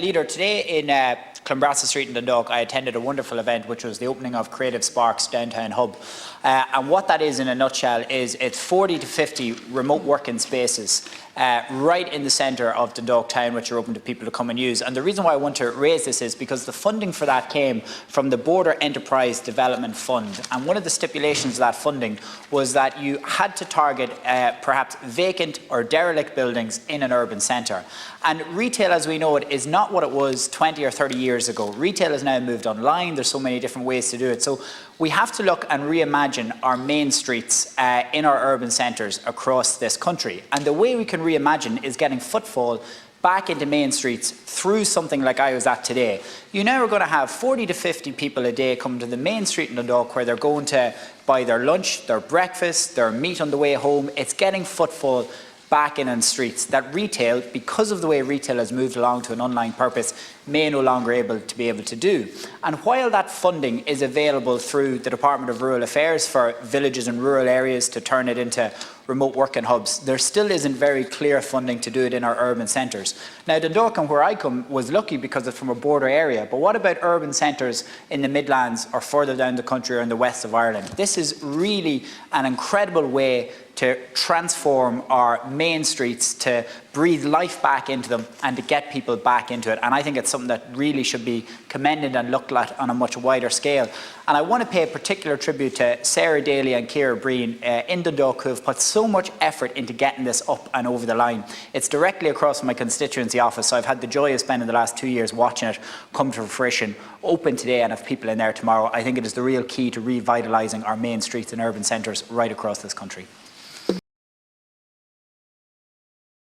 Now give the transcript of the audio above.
Leader, today in Clonbrassil Street in Dundalk, I attended a wonderful event which was the opening of Creative Sparks Downtown Hub. And what that is in a nutshell is it's 40 to 50 remote working spaces right in the centre of Dundalk town, which are open to people to come and use. And the reason why I want to raise this is because the funding for that came from the Border Enterprise Development Fund. And one of the stipulations of that funding was that you had to target perhaps vacant or derelict buildings in an urban centre. And retail, as we know it, is not what it was 20 or 30 years ago. Retail has now moved online. There's so many different ways to do it. So we have to look and reimagine our main streets in our urban centres across this country. And the way we can reimagine is getting footfall back into main streets through something like I was at today. You now are going to have 40 to 50 people a day come to the main street in Dundalk where they're going to buy their lunch, their breakfast, their meat on the way home. It's getting footfall back in on streets that retail, because of the way retail has moved along to an online purpose, may no longer be able to do. And while that funding is available through the Department of Rural Affairs for villages and rural areas to turn it into remote working hubs, there still isn't very clear funding to do it in our urban centres. Now Dundalk, and where I come, was lucky because it's from a border area, but what about urban centres in the Midlands or further down the country or in the west of Ireland? This is really an incredible way to transform our main streets, to breathe life back into them and to get people back into it. And I think it's something that really should be commended and looked at on a much wider scale. And I want to pay a particular tribute to Sarah Daly and Ciara Breen in Dundalk, who have put so much effort into getting this up and over the line. It's directly across from my constituency office, so I've had the joy of spending the last 2 years watching it come to fruition, open today and have people in there tomorrow. I think it is the real key to revitalising our main streets and urban centres right across this country.